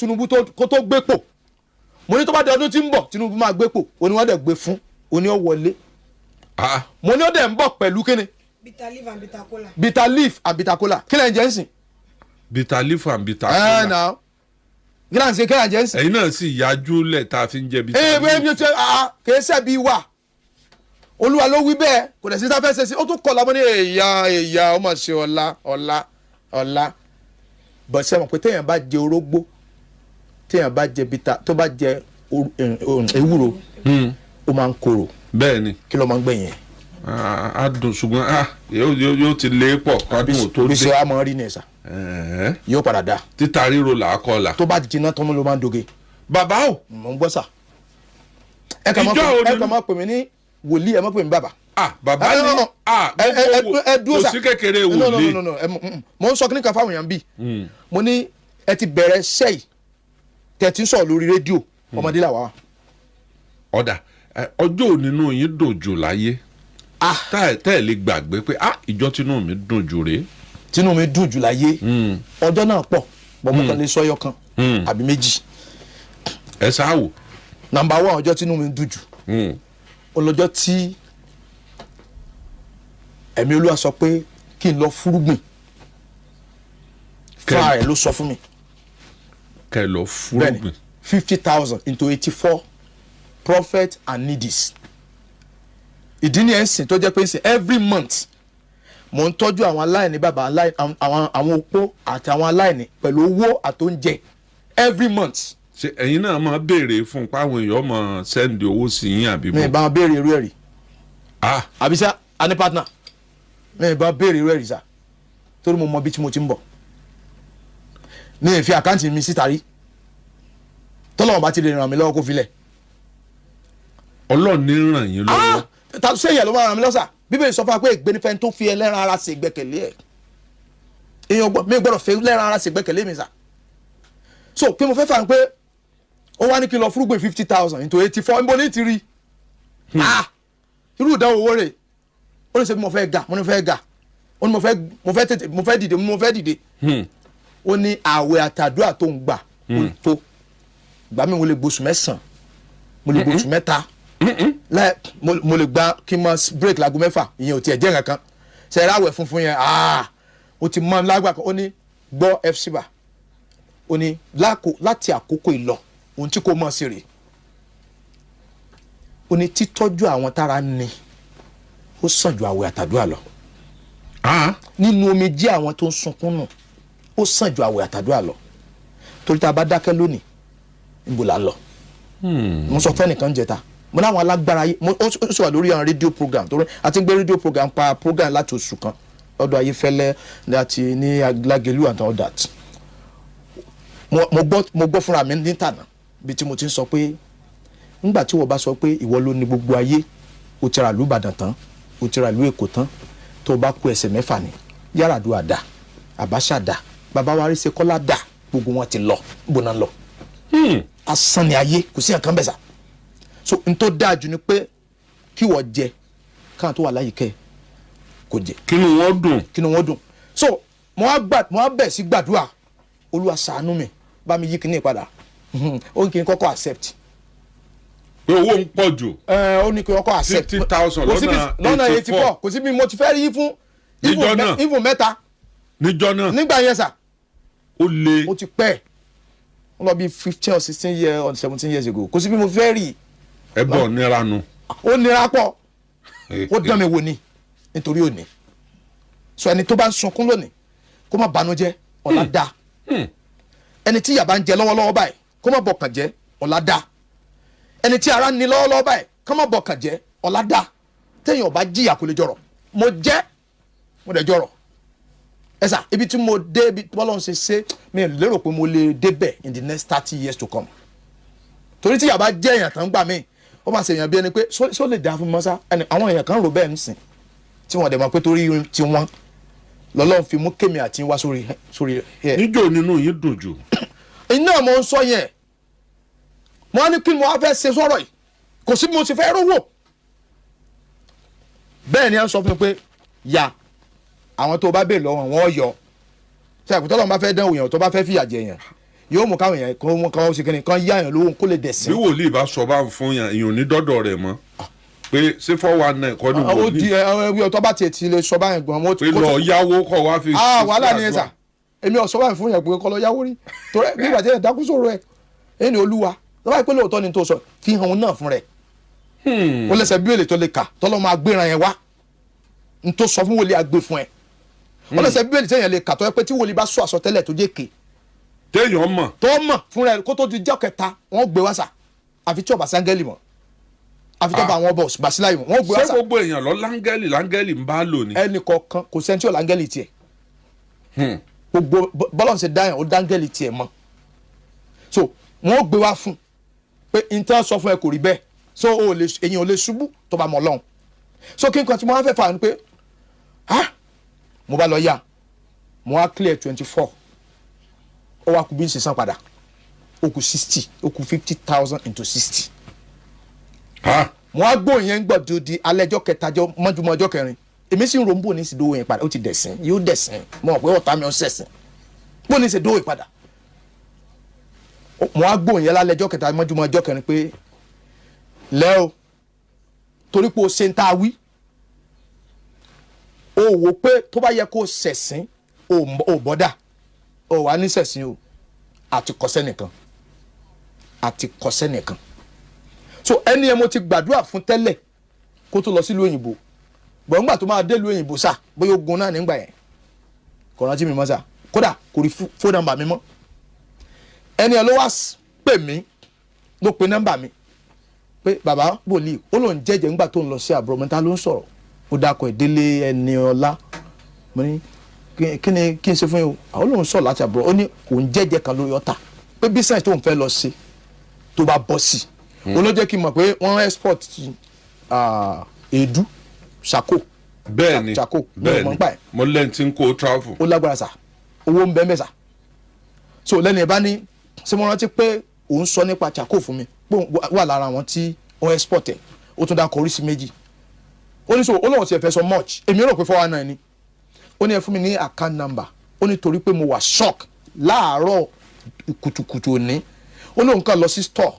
Tinubu kó tó gbépò mo ní tó bá di ọdún tí ń bọ̀ Tinubu máa gbépò ó ní wọ́n dẹ̀ gbé fún ó ní ó wọlé mo ní ó dẹ̀ ń bọ̀ pẹ̀lú kíni bitter leaf and bitter cola. bitter leaf and bitter cola kí lẹ́yìn jẹ́ ń sìn. bitter leaf and bitter cola. náà kí lẹ́yìn jẹ́ ń sìn. ẹ̀yin náà sì yájú lẹ̀ tá a fi ń jẹ bitter leaf. kì í ṣe bí wà olúwa ló wí bẹ́ẹ̀ kò dẹ̀ sí tá a fẹ́ ṣe sí ó tún kọ́ la mo ní èèyà ó mà ṣe ọ̀la bọ̀ sẹ́wọ̀n pé téèyàn bá jẹ orógbó téèyàn bá jẹ bitter tó bá jẹ ewúro ó máa ń korò. bẹ́ẹ̀ ni kí ló máa ń gbẹ̀yìn. a dùn ṣùgbọ́n yóò ti lé pọ̀ kádùn tó dé. bí ṣe wàá mọ rí nìyẹn sà yóò padà dá. títa ríro là á kọ́ la. tó bá jiná tán ló máa ń doge. bàbá o. mò ń gbọ́ sà. ẹ kàn máa pè mí ní wòlíì ẹ máa pè mí bàbá. bàbá ni ẹ dúró sà kò sí kékeré wòlíì. mo ń sọ kíní kan fáwọn èèyàn bíi mo ní ẹ ti bẹ̀rẹ̀ sẹ́yì tẹ̀ tí ń sọ̀rọ̀ lórí rédíò ọmọdé làwa wa. ọ̀dà ọjọ́ òní nínú yín dùn jù láyé tẹ́ ẹ̀ lè gbàgbé pé ìjọ tínú mi dùn jù rèé. tínú mi dùn jù láyé ọjọ́ náà pọ̀ bọ́mọ kan lè sọ́yọ́ kan àbí méjì. ẹ ṣáàwò. nàmbà wà ọjọ́ tínú mi dùn jù ọlọ́jọ́ tí ẹ̀mí Olúwa sọ pé kí n lọ fúrúgbìn fúnra rẹ̀ ló sọ fún mi. kẹ́ ẹ lọ fúrúgbìn. 50,000 into 84 prophets and needies. ìdí ni ẹ̀ ń sìn tó jẹ́ pé ń sìn every month mo ń tọ́jú àwọn aláìní bàbá àwọn opó àti àwọn aláìní pẹ̀lú owó àtóúnjẹ every month. ṣe ẹ̀yin náà máa béèrè fún páwọn èèyàn máa sẹ́ndì owó sí yín àbí bọ́. mi ì bá wọn béèrè irú ẹ̀ rí. àbí sá a ní partner mi ì bá wọn béèrè irú ẹ̀ rí sá torí mo mọ bí tí mo ti ń bọ̀ mi ì fi àkáǹtì mi síta rí tọ́lọ́wọ́n bá ti lè ràn mí lọ́wọ́ kó filẹ̀. Ọlọ́run ní ràn yín lọ́wọ́. ta ṣé èèyàn ló máa ràn mí lọ́sà bíbélì sọ fún wa pé ìgbénifẹ́ tó fi ẹlẹ́ran ara ṣe ìgbẹ́kẹ̀lé ẹ̀ èèyàn mi gbọ́dọ̀ fi ẹlẹ́ran ara ṣe ìgbẹ́kẹ̀lé mi sà so pé mo fẹ́ fà ń pé ó wá ní kí n lọ fúrúgbìn 50,000 into 84 níbo ní ti rí irú ìdánwò owó rẹ̀ ó ní ṣe bí mo fẹ́ ga mo ní fẹ́ ga ó ní mo fẹ́ dìde ó ní àwẹ̀ àtàdúrà tó ń gbà ó tó gbà mí mo lè gbóṣù mẹ́sàn-án mo lè gbóṣù mẹ́ta mo lè gba kí n mọ break láago mẹ́fà ìyẹn ò tiẹ̀ jẹ́ nǹkan kan ṣe eré àwẹ̀ funfun yẹn ó ti mọ lágbà kan ó ní gbọ́ fcba ó ní láti àkókò ìlọ ohun tí kò mọ̀ sí rè ó ní títọ́jú àwọn tára ní ó sàn ju àwẹ̀ àtàdúrà lọ nínú omijé àwọn tó ń sunkún nù ó sàn ju àwẹ̀ àtàdúrà lọ torí tá a bá dákẹ́ lónìí níbo là ń lọ mo sọ fẹ́nìkan jẹta mo náwọn alágbára yìí ó sì wà lórí àwọn rédíò program torí a ti ń gbé rédíò program pa program láti oṣù kan lọ́dọ̀ Ayéfẹ́lẹ́ láti ní Lagelu and all that mo gbọ́ fúnra mi ní tànà bí tí mo ti ń sọ pé nígbà tí wọ́n bá sọ pé ìwọ ló ní gbogbo ayé o ti ra ìlú Ìbàdàn tán o ti ra ìlú Èkó tán tó o bá kó ẹsẹ̀ mẹ́fà ní Yar'Adua dà Abacha dà bàbá wa Àríṣe Kọ́lá dà gbogbo wọn ti lọ gbóná lọ asán ni ayé kò sí nǹkan bẹ́ẹ̀ sà so n tó dáa jù ni pé kí wọ́n jẹ káwọn tó wà láyìíkẹ́ kò jẹ kí ni wọ́n dùn so mo wá bẹ̀ sí gbàdúrà Olúwa ṣàánú mi bá mi yí kíní padà ó ní kí n kọ́kọ́ accept. pé owó ń pọ̀ jù. ó ní kí n kọ́kọ́ accept 50,000 lọ́nà 84 kò sí bí mo ti fẹ́ rí fún even mẹ́ta. níjọ́ náà nígbà yẹn sà. ó le. mo ti pẹ́ ó lọ bí 15 or 16 years or 17 years ago kò sí bí mo fẹ́ rí. ẹ bọ̀ nira nu. ó nira pọ̀ ó dán mi wò ni nítorí òní so ẹni tó bá ń sunkún lónìí kó má banújẹ́ ọ̀la dá ẹni tí yàbá ń jẹ lọ́wọ́lọ́wọ́ báyìí kó má bọkàn jẹ́ ọ̀la dá ẹni tí ara ń ní lọ́wọ́lọ́wọ́ báyìí kó má bọkàn jẹ́ ọ̀la dá téèyàn ò bá jìyà kó lè jọrọ̀ mo jẹ́ mo dẹ̀ jọrọ̀ ẹ̀sà ibi tí mo dé ibi bọ́lá ń ṣe mi lérò pé mo lè débẹ̀ in the next 30 years to come torí tí yàbá jẹ́ èèyàn tán gbà mí ó máa ṣe èèyàn bí ẹni pé só lè dá fún mi mọ́sá àwọn èèyàn kan rò bẹ́ẹ̀ ń sìn tí wọ́n dẹ̀ mọ̀ pé torí tí wọ́n lọ́lọ́run fi mú kémi àti wá sórí ẹ̀. níjó nínú yìí dùn jù. iná mo ń sọ yẹn mo ní kí mo wá fẹ́ ṣe sọ̀rọ̀ yìí kò sí mo ti fẹ́ rówó bẹ́ẹ̀ ni à ń sọ fún mi pé ya àwọn tó bá bèèrè lọ́wọ́ wọn yọ ṣe àkùtọ́ lọ́wọ́ bá fẹ́ dán òyìn tó bá fẹ́ fìyà jẹ yẹn yóò mú káwọn yẹn kó wọn kàn ṣe kíni kan yá yẹn lówó kó lè dẹ̀sìn. bí wòlíì bá sọ bá ń fún yàn ìyọ̀n ní dọ́dọ̀ rẹ̀ mọ́ pé ṣé 419 kọ́ ni ó di wòlíì ọtọ́ bá tiẹ̀ ti lè sọ báyẹn gan. pé lọ yáwó kọ́ wá fi. wàhálà ni ẹ sà èmi ò sọ báyìí fún yẹn pé kọ́ lọ yáwó rí torí nígbà tí ẹ dákú sọ̀rọ̀ ẹ ẹni olúwa tó báyìí pé lóòótọ́ ni tó sọ fi hàn òun náà fún rẹ̀ ó lẹ́sẹ̀ bíbélì tó lè kà tọ́lọ́ máa gbéra yẹn wá n tó sọ fún wòlíì àgbè fún ẹ ó lẹ́sẹ̀ bíbélì tẹ́yìn lè kà tọ́ ẹ pé tí wòlíì bá sọ àsọtẹ́lẹ̀ tó jẹ́ ké téèyàn mọ̀ tó mọ̀ fún rẹ̀ kó tó di jọ́ kẹta wọ́n gbé wá sà àfi tí ọba sángẹ́lì mọ̀ àfi tí ọba àwọn ọba òsùbàsíláì mọ̀ wọ́n gbé wá ṣé sà. gbogbo èèyàn lọ láńgẹ́lì ń bá lò ní. ẹnì kọ̀ọ̀kan kò sẹ́ni tí ò láńgẹ́lì tiẹ̀ gbogbo bọ́lọ̀ ṣe dáyàn ó dáńgẹ́lì tiẹ̀ mọ́ so wọ́n gbé wá fún pé intan sọ fún ẹ kò rí bẹ́ẹ̀ so èyàn ò lè ṣubú tó bá mọ̀ lọ́hùn so kí n kan tí mo wá fẹ́ fà ní pé mo bá lọ yá mo wá clear 24 ó wá kù bí n ṣe san padà ó kù 60 ó kù 50,000 into 60 mo wá gbóhùn yẹn gbọ́dọ̀ di alẹ́jọ́ kẹtajọ́ mọ́júmọ́ ọjọ́ kẹrin èmi sì ń ro bó ní sì dówó yẹn padà ó ti dẹ̀sìn yóò dẹ̀sìn mo mọ̀ pé ọ̀tá mi ò sẹ̀sìn bó ní sì dówó yẹn padà mo wá gbóhùn yẹn lálẹ́jọ́ kẹta mọ́júmọ́ ọjọ́ kẹrin pé lẹ́ o torí pé o ṣe ń ta wí o wò pé tó bá yẹ kó o sẹ̀sìn o bọ́dà o wà ní sẹ̀sìn o àti kọ́sẹ́ nìkan so ẹni yẹn mo ti gbàdúrà fún tẹ́lẹ̀ kó tó lọ sílùú òyìnbó gbọ̀ngbà tó máa délùú òyìnbó sà bóyá ogun náà nígbà yẹn kò rántí mi mọ́ sà kódà kò rí fóònù nọ́mbà mi mọ́ ẹni yẹn ló wá pè mí ló pe nọ́mbà mi pé bàbá wòlíì ó lóun jẹ́jẹ́ ńgbà tó ń lọ sí àbúrò mẹ́ta ló ń sọ̀rọ̀ ó dákọ̀ ìdílé ẹni ọlá mo ní kí n ṣe fún yín o àwọn olóhùn sọ̀rọ̀ láti àbúrò ó ní òun jẹ́jẹ́ kan lórí ọ̀tà pé business tó ń fẹ́ lọ sí tó bá bọ́ sí ó ló jẹ́ kí n mọ̀ pé wọ́n export èédú ṣàkó bẹ́ẹ̀ni mo lẹ́yìn tí ń kó travel. ó lágbára sà owó ń bẹ́ẹ̀ mẹ́sà so lẹ́nu ẹ̀ bá ní ṣé mo rántí pé òun sọ nípa ṣàkó fún mi pé wà lára àwọn tí wọ́n export ẹ̀ ó tún dákọ̀ oríṣi méjì ó ní so ó lóun ti ẹ̀ fẹ́ sọ much èmi rò pé 419 ni ó ní ẹ fún mi ní account number ó ní torí pé mo wà shock láàárọ̀ kùtùkùtù òní ó lóun kàn lọ sí store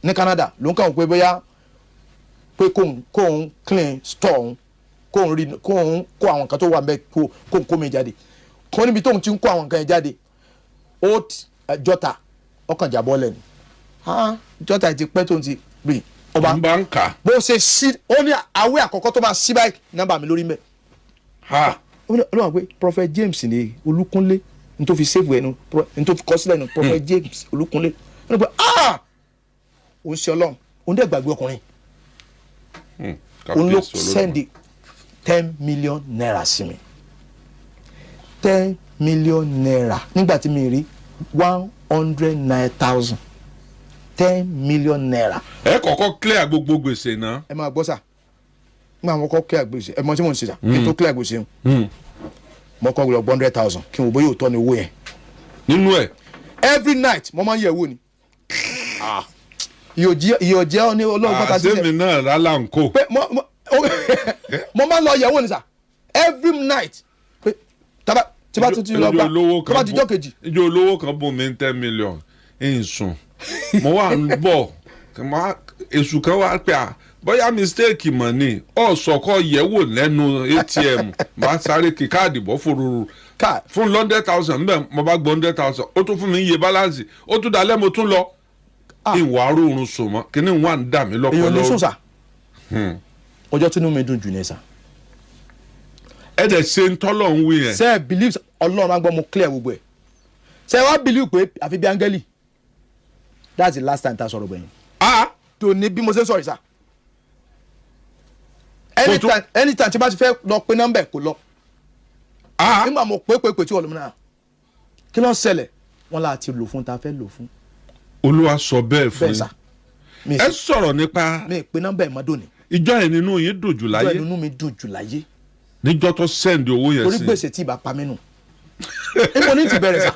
ní Canada lóun kàn wọ́n pé bóyá pé kóun clean store òun kóun kó àwọn nǹkan tó wà bẹ́ẹ̀ kóun kó mi jáde kó níbi tóun ti ń kó àwọn nǹkan yẹn jáde ó jọta ọkàn jábọ́ lẹ́nu jọta ti pẹ́ tóun ti rìn ọba n bá ń kà. bó ṣe sí ó ní àwẹ̀ àkọ́kọ́ tó máa sí báyìí nọ́mbà mi lórí mẹ́ ó ní ọlọ́run pé prophet James ní Olúkúnlé ní tó fi save ẹnu ní tó fi kọ sílẹ̀ ẹnu prophet James Olúkúnlé ó ní pé òun ṣe ọlọ́run òun dẹ̀ gbàgbé ọkùnrin òun ló sẹ́ndì 10 million naira sí mi 10 million naira nígbà tí mi rí 109,000 10 million naira. ẹ kọ́kọ́ clear gbogbo gbèsè náà. ẹ máa gbọ́ sà nígbà wọn kọ́ clear gbèsè ẹ mọ tí mo ń ṣe sà kí n tó clear gbèsè mo kọ́ lọ 100,000 kí n wò bóyá òótọ́ ni owó yẹn. nínú ẹ. every night mo máa ń yẹ̀ wò ni. ìyọ̀jẹ́ ọ ní olóògùn pátá sílẹ̀. àṣẹ́mi náà rálá ń kó. pé mo máa ń lọ yẹ̀ wò ni sà every night pé tí bá tuntun lọ gbà tó bá dijọ́ kejì. ìjọ olówó kan bùn mí 10 million ń sùn mo wà ń bọ̀ èṣù kan wá pé bóyá mistake mọ̀ ni ọ̀sọ̀kọ̀ yẹ̀wò lẹ́nu ATM máa sáré kí káàdì bọ́ fòrúurú fún 100,000 mbẹ́ mo bá gbọ́ 100,000 ó tún fún mi iye balance ó tún dalẹ́ mo tún lọ ìwà aróorun sùn mọ́ kíní wà ń dà mí lọ́pọ̀lọpọ̀. èèyàn ní sùn sà ọjọ́ tí inú mi dùn jù ní sà. ẹ dẹ̀ ṣe ń tọ́lọ̀ ń wí yẹn. ṣe é believe ọlọ́run máa ń gbọ́ mo clear gbogbo ẹ̀ ṣe é wá believe pé àfi bí áńgẹ́lì that's the last time ta sọ̀rọ̀ gbẹ̀yìn. tó ní bí mo ṣe ń sọ̀rọ̀ sà anytime tí bá ti fẹ́ lọ pé nọ́mbà kò lọ. nígbà mo pé tí wọ́n lọ mú náà kí ló ń ṣẹlẹ̀ wọ́n láti lò fún ta fẹ́ lò fún. olúwa sọ bẹ́ẹ̀ fún yín ẹ sọ̀rọ̀ nípa. mi pé nọ́mbà mọ́dọ̀ ni. ìjọ yẹn nínú yín dùn jù láyé. ìjọ yẹn nínú mi dùn jù láyé. níjọ́ tó sẹ́ndì owó yẹn sí. torí gbèsè tí ìbá pa mí nù. níbo ní ti bẹ̀rẹ̀ sà.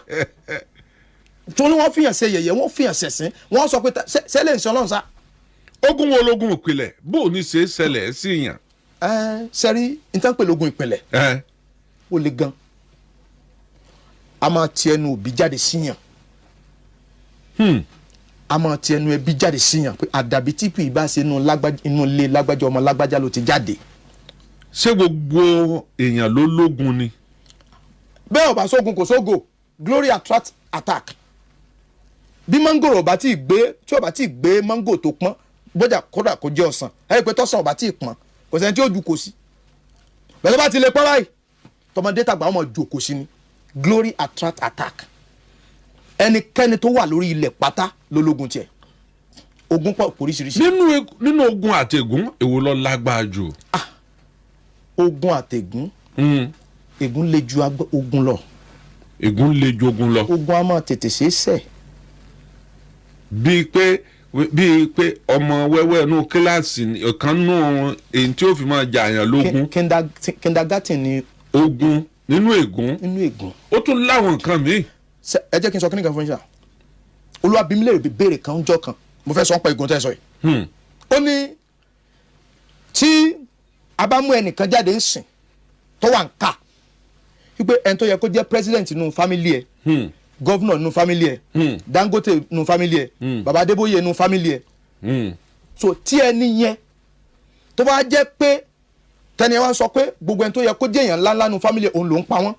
torí wọ́n fìyàn ṣe yẹ̀yẹ́ wọ́n fìyàn ṣẹ̀sìn wọ́n sọ pé sẹ́lẹ̀ ń sọ lọ́run sá. ogun wo lógun ìpìlẹ̀ bó o ní ṣe é ṣẹlẹ̀ sí yàn. sẹ́rí nítorí pé lógun ìpìlẹ̀ ó le gan a máa ti ẹnu òbí jáde síyàn a máa ti ẹnu ẹbí jáde síyàn pé àdàbí tí kì í bá ṣe inú ilé lágbájá ọmọ lágbájá ló ti jáde. ṣé gbogbo èèyàn ló lógun ni. bẹ́ẹ̀ ọba sógun kò sógo glory attract attack. bí mangoro ọba tí ọba tí gbé mango tó pọ́n bọ́jà kódà kó jẹ́ ọ̀sán ẹ̀ pé tọ́sán ọba tí pọ́n kò sẹ́ni tí ó ju kò sí. bẹ́ẹ̀ bá ti lè pọ́n báyìí tọmọdé tàgbà ọmọ ju kò sí ni glory attract attack. ẹnikẹ́ni tó wà lórí ilẹ̀ pátá lólógun tiẹ̀ ogun pọ̀ oríṣiríṣi. nínú ogun àtẹ̀gùn èwo ló lágbára jù. ogun àtẹ̀gùn ègún le ju ogun lọ. ègún le ju ogun lọ. ogun a máa tètè ṣe é sẹ̀. bíi pé ọmọ wẹ́wẹ́ inú kíláàsì kan nù èyí tí ó fi máa jà yàn lógun. kindergarten ni. ogun nínú ègún. nínú ègún. ó tún láwọn nǹkan míì. ẹ jẹ́ kí n sọ kíní kan fún yín sá olúwàbímílẹ̀ béèrè kan jọ kan mo fẹ́ sọ pé ègún tẹ́ sọ yìí. ó ní tí a bá mú ẹnìkan jáde ń sìn tó wà ń kà wípé ẹni tó yẹ kó jẹ́ president nínú family ẹ̀ governor nínú family ẹ̀ Dangote nínú family ẹ̀ Baba Adébóyè nínú family ẹ̀ so tí ẹni yẹn tó bá jẹ́ pé tẹ́ni ẹ wá sọ pé gbogbo ẹni tó yẹ kó jẹ́ èèyàn ńláńlá nínú family ẹ̀ òun ló ń pa wọ́n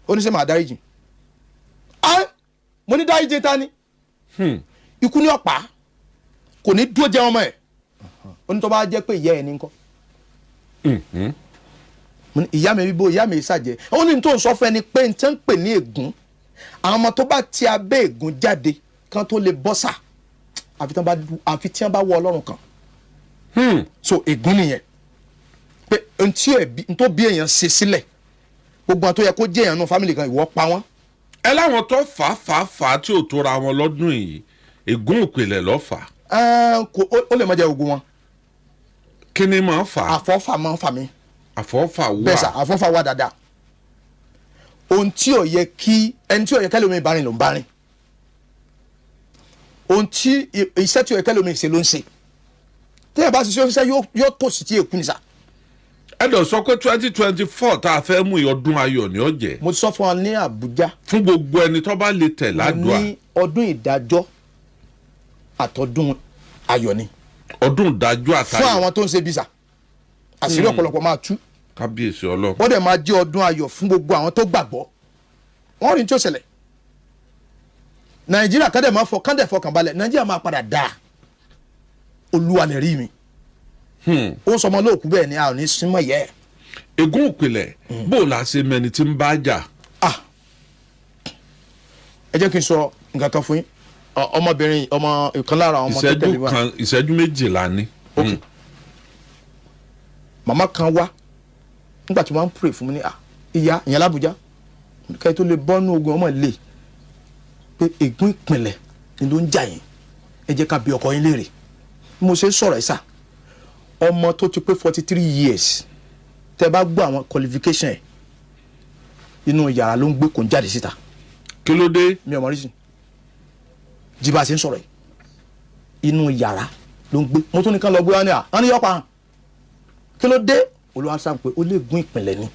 ó ní sẹ́ máa dáríjì mo ní dáríjì ta ni ikú ní ọ̀pá kò ní dúró jẹ́ ọmọ ẹ̀ ó ní tó bá jẹ́ pé ìyá ẹ̀ ní ńkọ́ ìyá mi bíbó ìyá mi ìsàjẹ́ ó ní tó ń sọ fẹ́ ni pé n tẹ́ ń pè ní ègún àwọn ọmọ tó bá ti abẹ́ ègún jáde kan tó lè bọ́ sà àfi tí wọ́n bá wọ Ọlọ́run kan so ègún nìyẹn pé n tó bí èèyàn ṣe sílẹ̀ gbogbo àwọn tó yẹ kó jẹ́ èèyàn nù fámìlì kan ìwọ pa wọ́n. ẹ láwọn tó fà á tí ò tóra wọn lọ́dún yìí ègún ìpìlẹ̀ ló fà. ó lè má jẹ́ ogun wọn. kí ni máa fà á. àfọ́fà máa ń fà mí. àfọ́fà wà. bẹ́ẹ̀ sà àfọ́fà wà dáadáa. ohun tí ò yẹ kí ẹni tí ò yẹ kẹ́lẹ́ omi ìbárin ló ń bárin. ohun tí iṣẹ́ tí ò yẹ kẹ́lẹ́ omi ìṣe ló ń ṣe. tẹ́yà bá ṣiṣẹ́ ṣiṣẹ́ yóò tó sí tí èkú ni sà. ẹ dọ̀ sọ pé 2024 tá a fẹ́ mú ọdún ayọ̀ ní ọ̀jẹ̀. mo ti sọ fún wa ní Àbújá. fún gbogbo ẹni tó bá lè tẹ̀ ládùá. ní ọdún ìdájọ́ àtọdún ayọ̀ ni. ọdún ìdájọ́ àtayọ̀. fún àwọn tó ń ṣe bísà àṣírí ọ̀pọ̀lọpọ̀ máa tú. kábíyèsí Ọlọ́run. wọ́n dẹ̀ máa jẹ́ ọdún ayọ̀ fún gbogbo àwọn tó gbàgbọ́. wọ́n rí ní tí ó ṣẹlẹ̀. Nàìjíríà kádẹ̀ fọkàn balẹ̀ Nàìjíríà máa padà dáa. Olúwa lè rí mi. ó sọ ọmọ lóòkú bẹ́ẹ̀ ni a ò ní símọ̀ yẹ. ègún ìpìlẹ̀ bó o la ṣe mẹni tí ń bá jà. ẹ jẹ́ kí n sọ nǹkan kan fún yín ọmọbìnrin ọmọ ìkan lára ọmọ tó tẹ̀lé wa. ìṣẹ́jú méjìlá ni. màmá kan wá nígbà tí wọ́n ń pray fún mi ní ìyá ìyẹn l'Ábùjá kẹ́ẹ̀ tó lè bọ́nú ogun ọmọ ilé pé ègún ìpìlẹ̀ ni ló ń jà yín ẹ jẹ́ ká bi ọkọ yín léèrè mo ṣe sọ̀rọ̀ ẹ̀ sà ọmọ tó ti pé 43 years tẹ́ bá gbọ́ àwọn qualification ẹ̀ inú yàrá ló ń gbé kò ń jáde síta. kí ló dé. mi ò mọ̀ rí sí jí bá a ṣe ń sọ̀rọ̀ yìí inú yàrá ló ń gbé mo tún ní kán lọ gbé wá ní à ní yọpa hàn kí ló dé olùwàsàn pé ó lè gún ìpìlẹ̀ ni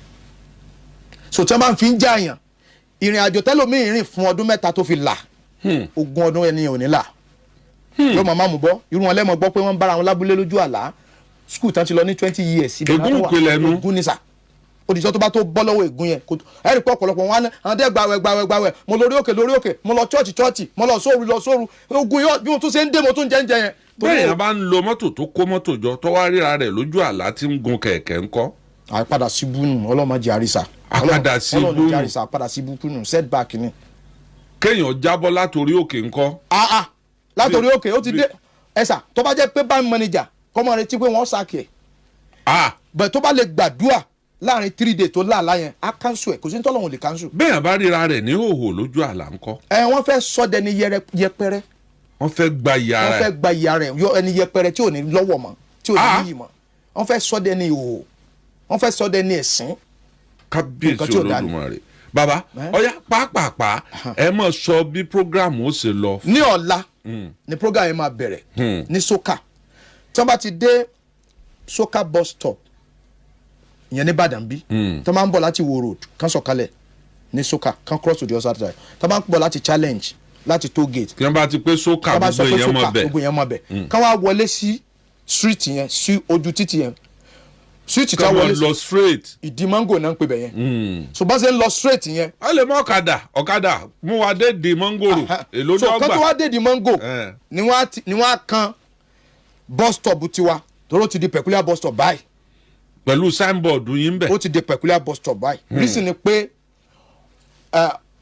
so tí wọ́n bá ń fi ń jàyàn ìrìn àjò tẹ́lòmíì rìn fún ọdún mẹ́ta tó fi là ogún ọdún ẹni ò ní là yóò máa mú bọ́ irú wọn lẹ́mọ̀ gbọ́ pé wọ́n ń bára wọn lábúlé lójú àlá skul tán ti lọ ní 20 years. ègún ìpìlẹ̀ nu ègún ni sà odìjọ́ tó bá tó bọ́ lọ́wọ́ ègún yẹn ẹ̀rí pé ọ̀pọ̀lọpọ̀ wọn àwọn tẹ́ gbàwẹ̀ mo lórí òkè mo lọ chọ́ọ̀chì mo lọ sóòrù ogun yóò bí wọn tún ṣe ń dé mo tún jẹ́ yẹn. bẹ́ẹ̀ yẹn bá ń lo mọ́tò tó kó mọ́tò jọ tó wá ríra rẹ̀ lójú àlá tí ń gun kẹ̀kẹ́ ńkọ́. àpadà sí búnú ọlọ́mọdé àrísà. àpadà sí búnú àpadà sí búnú setback ni. kéèyàn jábọ́ látòrí òkè ńkọ́. látòrí òkè ó ti dé ẹ̀sà tó bá jẹ́ pé bank manager kọ́mọ retí pé wọ́n sàkè ẹ̀. bẹ́ẹ̀ tó bá lè gbàdúrà láàrin 3 days tó láàlá yẹn á kánṣu ẹ̀ kò sí ní tọ́lọ́hún lè kánṣu. bẹ́ẹ̀ bá ríra rẹ̀ ní hòhò lójú àlá ńkọ́. wọ́n fẹ́ sọ́dẹ ní yẹpẹrẹ. wọ́n fẹ́ gba ìyá rẹ̀. wọ́n fẹ́ gba ìyá rẹ̀ yọ ẹni yẹpẹrẹ tí ò ní lọ́wọ́ mọ́ tí ò ní níyì mọ́ wọ́n fẹ́ sọ́dẹ ní ìhòhò wọ́n fẹ́ sọ́dẹ ní ẹ̀sín. kábíyèsí Olódùmarè bàbá ọ̀yá pàápàá ẹ mọ̀ sọ bí programu ó ṣe lọ. ní ọ̀la ni program yẹn máa bẹ̀rẹ̀ ní soka tí wọ́n bá ti dé soka bus stop ìyẹn ní Ìbàdàn bí tí wọ́n máa ń bọ̀ láti Wo Road kán sọ̀kalẹ̀ ní soka kán cross to the other side tí wọ́n máa ń bọ̀ láti challenge láti toll gate. kí wọ́n bá ti pé sókà bá sọ gbogbo pé èèyàn mọ̀ sókà bẹ́ẹ̀. gbogbo èèyàn mọ̀ bẹ́ẹ̀. ká wá wọlé sí street yẹn sí ojú títì yẹn street tí a kí wọlé wọ́n lọ straight. ìdí mango náà ń pè bẹ̀ yẹn. so bá ṣe ń lọ straight yẹn. a lè mọ ọ̀kadà mú wa dé di mọ́ngòrò èló so ní kán tó ọgbà. wá dé di mango ni wọ́n á kan bus stop tiwa tóró ti di peculiar bus stop báyìí. pẹ̀lú signboard yín bẹ̀. ó ti di peculiar bus stop báyìí. reason ni pé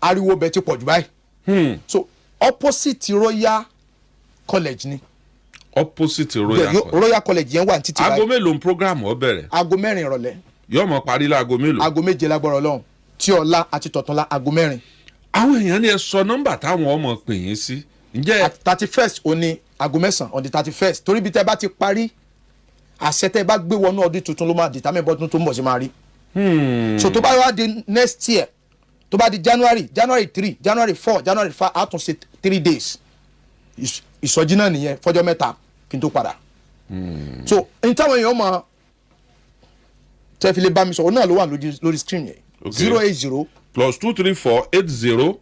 ariwo bẹ̀ ti pọ̀ jù báyìí. so opposite Royal College ni. opposite Royal College. Royal College yẹn wà ní títì báyìí. aago mélòó ń program ọ bẹ̀rẹ̀. aago 4 ìrọ̀lẹ́. yóò mọ parí láago mélòó. aago 7 lágbára Ọlọ́run tí ọ̀la àti tọ̀túnla aago 4. àwọn èèyàn ní ẹ sọ nọ́mbà táwọn ọmọ pè yín sí. ǹjẹ́ at 31st òní aago 9 on the 31st torí bí tẹ bá ti parí àṣẹ tẹ bá gbé wọnú ọdún tuntun ló máa di tàmí bọ́dún tó ń bọ̀ sí máa rí. so tó bá wá di next year tó bá di January 3 January 4 January 5 á tún ṣe 3 days ìsọjí náà nìyẹn fọjọ́ mẹ́ta kí n tó padà. so n táwọn èèyàn mọ tẹ fi lè bá mi sọ̀rọ̀ náà ló wà lórí screen yẹn. 080 +234 80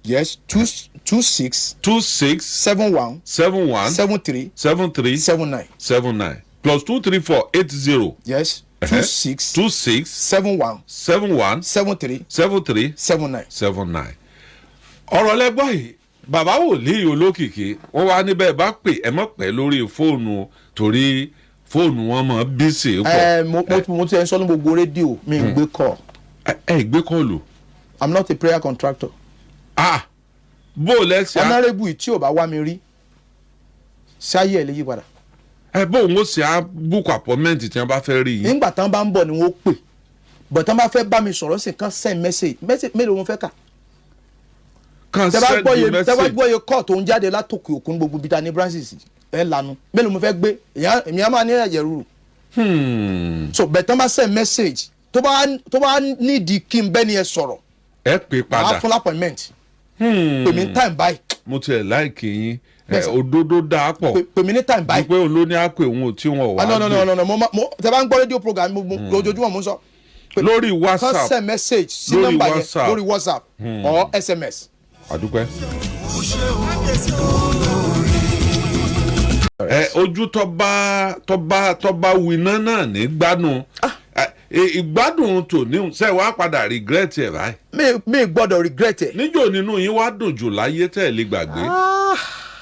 yes 26 71 73 79 79 +234 80 yes 26 71 73 79. 79. ọ̀rọ̀ lẹ́gbọ́n yìí bàbá wòlíì olókìkí wọ́n wá níbẹ̀ bá pè ẹ mọ̀ pẹ́ lórí fóònù torí fóònù wọn mọ̀ bísí pọ̀. mo ti ẹ sọ ní gbogbo rédíò mi ń gbé kọ. ẹ gbé kọlù. I'm not a prayer contractor. bó o lẹ́sẹ̀. honourable tí o bá wá mi rí ṣáyé ẹ̀ lè yí padà. bó o ń ṣe á book appointment tí wọ́n bá fẹ́ rí yín. nígbà tán bá ń bọ̀ ni wọ́n pè but tán bá fẹ́ bá mi sọ̀rọ̀ sí kan send message mélòó mo fẹ́ kà. kan send message. tẹ́ bá gbọ́ iye call tó ń jáde látòkè òkun gbogbo bíi ta ní branches ẹ̀ lanu mélòó mo fẹ́ gbé èmi á máa ní ẹ̀jẹ̀ rúru. so but tán bá send message tó bá nídìí kí n bẹ́ni ẹ sọ̀rọ̀ ẹ pè padà. màá fún appointment. pèmí time báyìí. mo tiẹ̀ láìkì yín òdodo dáa pọ̀. pèmí ní time báyìí. wípé olóní àpè òun ò tí wọn wà. no mo tẹ bá ń gbọ́ rédíò program lójoojúmọ́ mo ń sọ. lórí WhatsApp kan send message sí nọ́mbà yẹn lórí WhatsApp or SMS. àdúpẹ́. ojú tọ́ba winá náà ní gbádùn ìgbádùn tòní ṣe wàá padà regret ẹ báyìí. mi gbọ́dọ̀ regret ẹ. níjọ́ nínú yín wá dùn jù láyé tẹ́ ẹ lè gbàgbé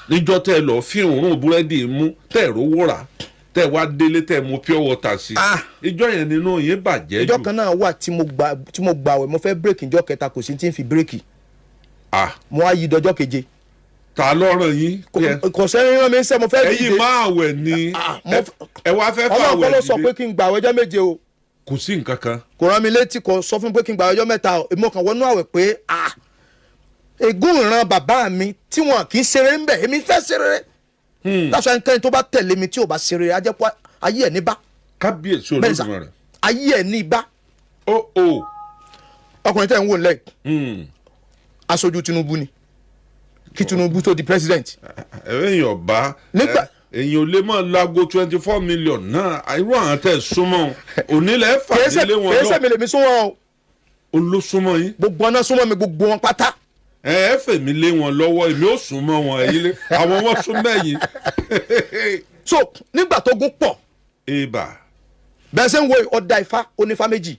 níjọ́ tẹ́ ẹ lọ fi òórùn búrẹ́dì mú tẹ́ ẹ rówó rà tẹ́ ẹ wá délé tẹ́ ẹ mú pure water sí ìjọ́ yẹn nínú yín bàjẹ́ jù. ìjọ́ kan náà wà tí mo gbà wẹ̀ mo fẹ́ bírèkì ìjọ́ kẹta kò sí tí ń fi bírèkì mo wá yí dọjọ́ keje. ta lọ́rọ̀ yín. kò sẹ́yìn rán mi ń sẹ́ mo fẹ́ dìde. ẹ̀yin máa wẹ̀ ni ẹ wá fẹ́ fà wẹ̀ dìde. ọlọ́pàá ló sọ pé kí n gbà ọjọ́ méje o. kò sí nǹkan kan. kò rán mi létí kò sọ fún mi pé kí n gbà ọjọ́ mẹ́ta o èmi kàn wọnú àwẹ̀ pé ègún ìran bàbá mi tí wọn kì í ṣeré ń bẹ̀ èmi fẹ́ ṣeré. láṣọ ẹnikẹ́ni tó bá tẹ̀lé mi tí ò bá ṣeré ajẹ́pọ̀ ayé ẹ̀ ní bá. kábíyèsí Olódùmarè. ayé ẹ̀ ní bá. ọkùnrin tẹ̀ ń wò lẹ́yìn aṣojú Tinubu ni kí Tinubu tó di president. èèyàn ọba èèyàn ò lè mọ lago 24 million náà irú àwọn tẹ súnmọ́ onílẹ̀ fàdílé wọn lọ. kèésì mi lèmi súnmọ́ o. olóṣùmọ́ yín. gbogbo ọ̀nà súnmọ́ mi gbogbo wọn pátá. ẹ fèmí lé wọn lọ́wọ́ èmi ò súnmọ́ wọn ẹ̀yin lé àwọn wọn súnmọ́ ẹ̀yin. so nígbà tó gún pọ̀. ibà. bẹ́ẹ̀ sẹ́ ń wo ọ̀dà ifá onífá méjì.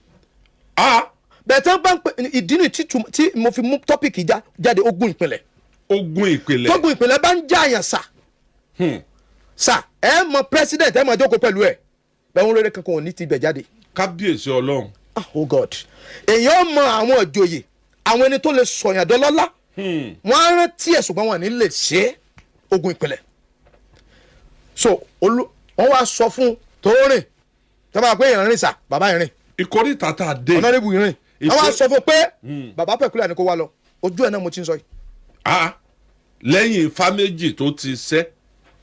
bẹ́ẹ̀ tẹ́ bá ń pè ìdí ni tí mo fi mú tọ́pìkì jáde ogun ìpìlẹ̀. ogun ìpìlẹ̀. tógun ìpìlẹ̀ bá ń já àyàn sà. sà ẹ mọ president ẹ mọ jókòó pẹ̀lú ẹ bẹ́ẹ̀ ń rere kankan ò ní ti bẹ̀ jáde. kábíyèsí Ọlọ́run. oh God èèyàn mọ àwọn ìjòyè àwọn ẹni tó lè sọ̀yàn dọ́lọ́lá wọ́n á rántí ẹ̀ ṣùgbọ́n wọn ní lè ṣe ogun ìpìlẹ̀. so wọ́n wá sọ fún tóórìn tó máa pé ìrìn sà bàbá ìrìn. ìkórìtà tá a dé. ọ̀nàdìbò ìrìn wọ́n wá sọ fún pé bàbá pẹ̀kúlẹ̀ ni kó wá lọ ojú ẹ̀ náà mo ti ń sọ yìí. lẹ́yìn ifá méjì tó ti sẹ́.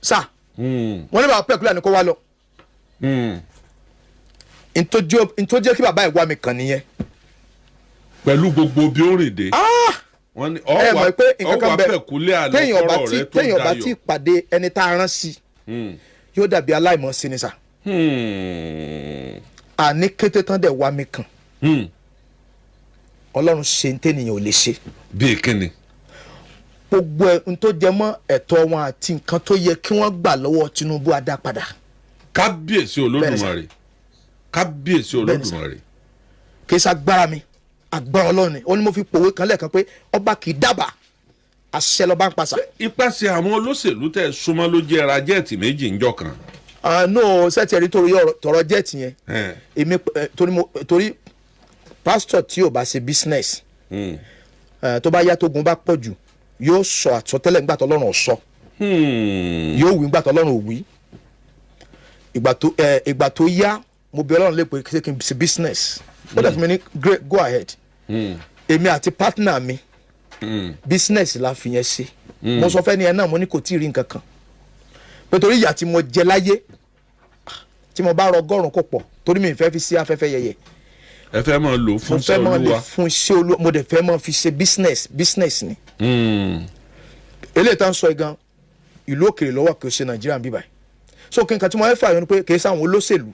sà wọ́n ní bàbá pẹ̀kúlẹ̀ ni kó wá lọ. ntọ́jẹ́ kí bàbá ẹ̀ wá mi kàn nìyẹn. pẹ̀lú gbogbo bí ó rìn dé. wọ́n ní ọwà pẹ̀kúlẹ̀ àná kọ́rọ̀ rẹ tó dayọ̀. téèyàn bá ti pàdé ẹni tá a rán sí yóò dàbí aláìmọ̀ sí ni sà. àní kété tán dẹ̀ wá mi kàn. Ọlọ́run ṣe ń tẹ́nìyàn ò lè ṣe. bíi kíni. gbogbo ohun tó jẹ mọ́ ẹ̀tọ́ wọn àti nǹkan tó yẹ kí wọ́n gbà lọ́wọ́ Tinubu á dá padà. kábíyèsí olódùmarè kábíyèsí olódùmarè. kì í ṣagbára mi agbára Ọlọ́run ni ó ní mo fi pòwe kan lẹ́ẹ̀kan pé ọba kì í dábàá àṣẹ lọ́ba ń pàṣà. ipasẹ̀ àwọn olóṣèlú tẹ̀ súnmọ́ ló jẹ́ ra jẹ́ẹ̀tì méjì ńjọ́ kan. no sẹ́tì ẹ̀rí torí tọrọ jẹ́ẹ̀tì yẹn èmi torí pásítọ̀ tí ò bá ṣe business tó bá yá tógun bá pọ̀ jù yóò sọ àsọtẹ́lẹ̀ nígbà tó Ọlọ́run ò sọ yóò wí nígbà tó Ọlọ́run ò wí ìgbà tó yá mo bí Ọlọ́run lè pè kí n ṣe business ó dẹ̀ fún mi ní great go ahead èmi àti partner mi business la fi yẹn ṣe mo sọ fẹ́ ni ẹ náà mo ní kò tí ì rí nǹkan kan nítorí ìyà tí mo jẹ láyé tí mo bá rọ ọgọ́rùn-ún kò pọ̀ torí mi ì fẹ́ fi sí afẹ́fẹ́ yẹyẹ. ẹ fẹ́ máa lò fún iṣẹ́ Olúwa. mo fẹ́ máa lò fún iṣẹ́ Olúwa mo dẹ̀ fẹ́ máa fi ṣe business ni. eléyìí tá ń sọ gan ìlú òkèèrè lọ́wọ́ kì í ṣe Nàìjíríà ń bí báyìí so kí n kan tí mo fẹ́ fà yọ ni pé kì í sáwọn olóṣèlú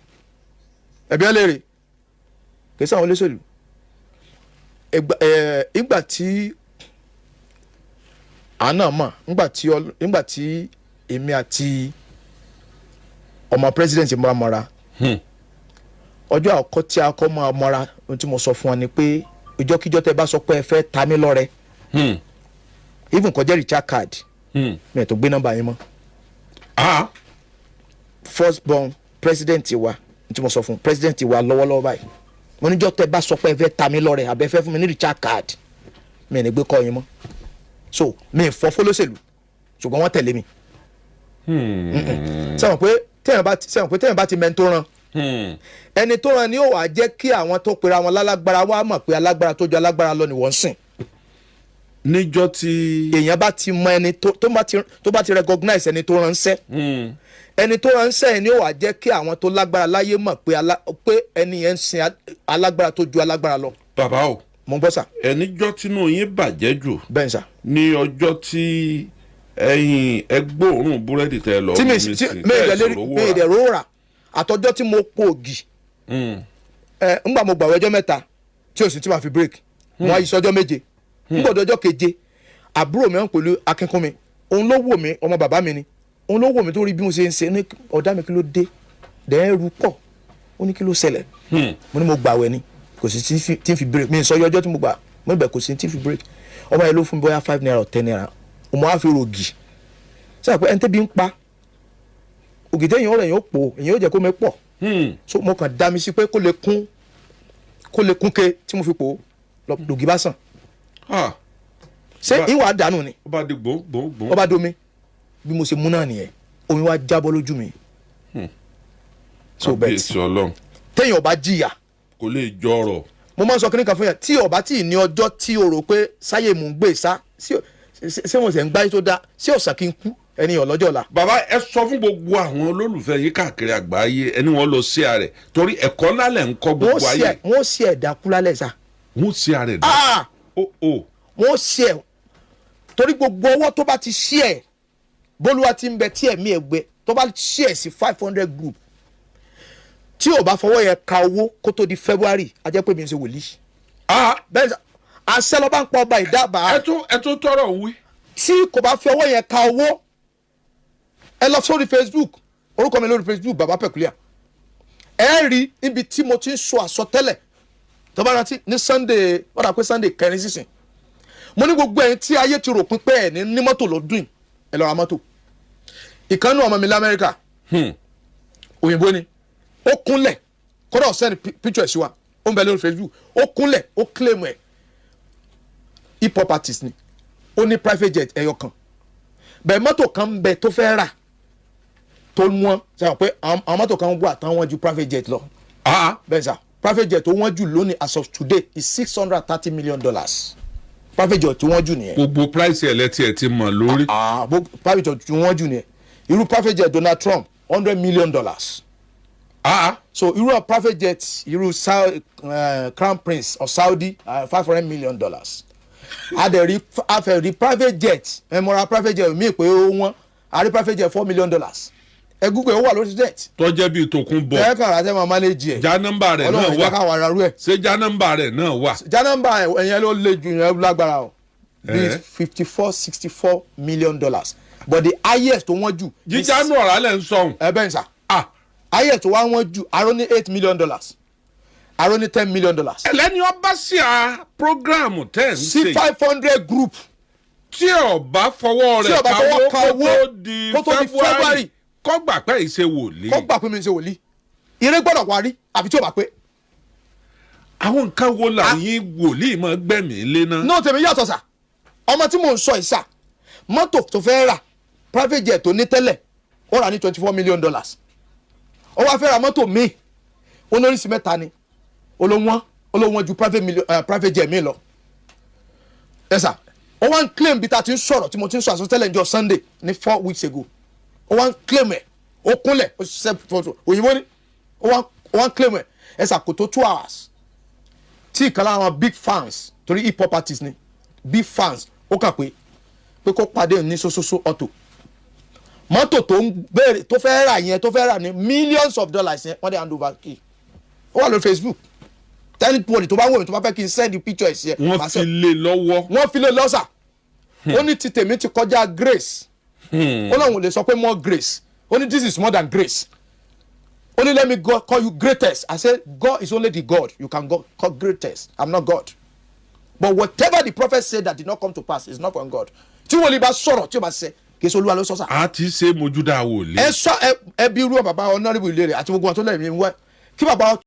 ẹ̀bí ẹ̀ léèrè kì í sáwọn olóṣèlú ìgbà tí àná mọ̀ nígbà tí èmi àti ọmọ president máa mọ́ra ọjọ́ àkọ́kọ́ tí a kọ́ máa mọ́ra ohun tí mo sọ fún ọ ni pé ìjọ́kíjọ́ tẹ́ bá sọ pé ẹ fẹ́ ta mí lọ́rẹ even kọjá recharge card mi ẹ̀ tó gbé nọ́mbà yín mọ́ first born president wa ohun tí mo sọ fún president wa lọ́wọ́lọ́wọ́ báyìí mo níjọ́ tẹ́ bá sọ pé ẹ fẹ́ ta mí lọ́rẹ àbẹ́ fẹ́ fún mi ní recharge card mi ẹ̀ ní gbé kọ́ yín mọ́ so mi ì fọ́ fólóṣèlú ṣùgbọ́n wọ́n tẹ̀lé mi sẹ́wọ̀n pé tẹ́yìn bá ti mẹ́ntó ran ẹni tó ran ni ó wàá jẹ́ kí àwọn tó pera wọn lálágbára wá mọ̀ pé alágbára tó ju alágbára lọ ni wọ́n ń sìn. níjọ́ tí. èèyàn bá ti mọ ẹni tó bá ti recognize ẹni tó ránṣẹ́ ẹni tó ránṣẹ́ yẹn ni ó wàá jẹ́ kí àwọn tó lágbára láyé mọ̀ pé ẹni yẹn ń sin alágbára tó ju alágbára lọ. bàbá o mo ń gbọ́ sà. ẹnìjọ́ tínú yín bàjẹ́ jù. bẹ́ẹ̀ sà. ní ọjọ́ tí ẹgbóòórùn búrẹ́dì tẹ lọ. tí mi ìdẹ̀ rówó rà àtọjọ́ tí mo po ògì ńgbà mo gbàwé ọjọ́ mẹ́ta tí o sì ti máa fi break mo á yí sọ́jọ́ méje ńgbà ọjọ́ keje àbúrò mi ń pẹ̀lú akínkún mi òun ló wò mí ọmọ bàbá mi ni òun ló wò mí tó rí bí mo ṣe ń ṣe ní ọ̀dà mi kí ló dé dẹ́rù pọ̀ ó ní kí ló ṣẹlẹ̀ mo ní mo gbàwé ni kò sí tí ń fi break mi sọ ọjọ́ tí mo gbà mo ní bẹ̀ kò sí tí ń fi break ọmọ yẹn ló fún mi bóyá 5 naira or 10 naira ọmọ á fi rògì sọ pé ẹni tẹ́bi ń pa ògì téèyàn ọ̀rọ̀ èèyàn ó pò èèyàn ó jẹ́ kó mi pọ̀ so mo kàn dá mi sí pé kó lè kún ké tí mo fi pò lògì bá sàn ṣé ìwà dànù ni ó bá di gbòǹgbòǹgbò ó bá domi bí mo ṣe mú náà nìyẹn omi wá jábọ́ lójú mi so bẹ́ẹ̀ téèyàn bá jìyà kò lè jọ ọ̀rọ̀. mo máa ń sọ kíní kan fún yẹn tí ọba tí ì ní ọjọ́ tí o rò pé sáyé mò ń gbé sá ṣé mo sì ń gbáyé tó dáa ṣé ọ̀sán kí n kú ẹni ọlọ́jọ́ la. bàbá ẹ sọ fún gbogbo àwọn olólùfẹ́ yìí káàkiri àgbáyé ẹni wọn lọ sí ààrẹ torí ẹ̀kọ́ lálẹ́ ń kọ́ gbogbo ayé. wọ́n ṣe ẹ̀dá kú lálẹ́ sá. wọ́n ṣe ààrẹ dá. wọ́n ṣe ẹ̀ torí gbogbo owó tó bá ti ṣí ẹ̀ bólúwa ti ń bẹ tí ẹ̀mí ẹ̀ gbẹ tó bá ṣí ẹ̀ sí 500 group tí ò bá fọwọ́ yẹn ka owó kó tó di February a jẹ́ pé mi ń ṣe wòlíì. bẹ́ẹ̀ àṣẹ lọ́ba ń pọ̀ ọba ìdábàá. ẹ tó tọrọ wí. tí kò bá fi ọwọ́ yẹn ka owó ẹ lọ sórí Facebook orúkọ mi lórí Facebook baba peculiar ẹ rí ibi tí mo ti ń sọ àsọtẹ́lẹ̀ tó bá rántí ní Sunday wọ́n dà pé Sunday kẹrin sísìn mo ní gbogbo ẹ̀yin tí ayé ti rò pín pé ẹ̀ ní mọ́tò lọ́dún ẹ lọ ra mọ́tò ìkànnì ọmọ mi lamẹ́ríkà òyìnbó ni ó kúnlẹ̀ kódà ọ̀sẹ́ni picture ẹ̀ sí wa ó ń bẹ lórí Facebook ó kúnlẹ̀ ó claim ẹ̀ hip hop artist ni ó ní private jet ẹyọ kan bẹ́ẹ̀ mọ́tò kan ń bẹ tó fẹ́ rà tó wọ́n sọ pé àwọn mọ́tò kan wà tán wọ́n ju private jet lọ. bẹ́ẹ̀ sà private jet tó wọ́n jù lónìí as of today is $630 million private jet tó wọ́n jù nìyẹn. gbogbo price ẹlẹ́tì ẹ̀ ti mọ̀ lórí. private jet tó wọ́n jù nìyẹn irú private jet Donald Trump $100 million. so irú private jet irú Crown Prince of Saudi $500 million. àfẹ̀rí private jet ẹ̀mọ́ra private jet mi pé ó wọ́n àrí private jet $4 million. ẹ Google ó wà lórí jet. tọ́jẹ́ bíi tòkun bọ̀. ẹ kàn rántí máa manage ẹ̀. já nọ́mbà rẹ̀ náà wà ọlọ́run ìjọba wà rárú ẹ̀. ṣé já nọ́mbà rẹ̀ náà wà. já nọ́mbà ẹ̀yẹn ló le jù yẹn lágbára o. bí 54-64 million dollars but the highest tó wọ́n jù. jíjà nù ọ̀rá lẹ̀ ń sọ̀hún. ẹ bẹ́ẹ̀ sà highest tó wá wọ́n jù aró ní $8 million aró ní $10 million. ẹlẹ́ni ọba sí a programu tẹ̀ ń ṣe. sí 500 group. tí ọba fọwọ́ rẹ̀ káwó kó tó di February kọ́ gbà pé ìṣe wòlíì. kọ́ gbà pé mi ń ṣe wòlíì ire gbọ́dọ̀ parí àbí tí o bá pé. àwọn nǹkan wo làyín wòlíì máa gbẹ̀mí lé náà. náà tèmi yàtọ̀ sà ọmọ tí mò ń sọ ìsà mọ́tò tó fẹ́ rà private jet tó ní tẹ́lẹ̀ ó rà ní $24 million ó wá fẹ́ ra mọ́tò míì olóríṣi mẹ́ta ni olówọ́n ju private jet mi lọ. ẹ sà ó wá ń claim bí ta ti ń sọ̀rọ̀ tí mo ti ń sọ àsọtẹ́lẹ̀ ní Sunday ní 4 weeks ago ó wá ń claim ẹ̀ ó kúnlẹ̀ ó ṣiṣẹ́ fọ́tò òyìnbó ni ó wá ń claim ẹ̀ ẹ sà kò tó 2 hours tí ìkan lára àwọn big fans torí hip hop artist ni big fans ó kà pé kó pàdé ní sososo auto mọ́tò tó ń béèrè tó fẹ́ rà yẹn tó fẹ́ rà ní millions of dollars yẹn wọ́n dẹ̀ hand over key ó wà lórí Facebook tẹ́lifíwọ̀lì tó bá wọ̀ mí tó bá fẹ́ kí n send the picture ẹ̀ sí ẹ̀. wọ́n fi lé lọ́wọ́. wọ́n fi lé lọ́sà ó ní ti tèmi ti kọjá grace ó lóun lè sọ pé more grace ó ní this is more than grace ó ní let me call you greatest. I say God is only the God you can call greatest. I'm not God but whatever the prophet said that did not come to pass is not from God. tí wọ́n lè bá sọ̀rọ̀ tí o bá ṣe kì í ṣe olúwa ló sọ sà. a ti ṣe mojuda wòlíì. ẹ sọ ẹ bí irú bàbá honourable ilé rẹ àti gbogbo wọn tó lẹ́yìn mi wá kí bàbá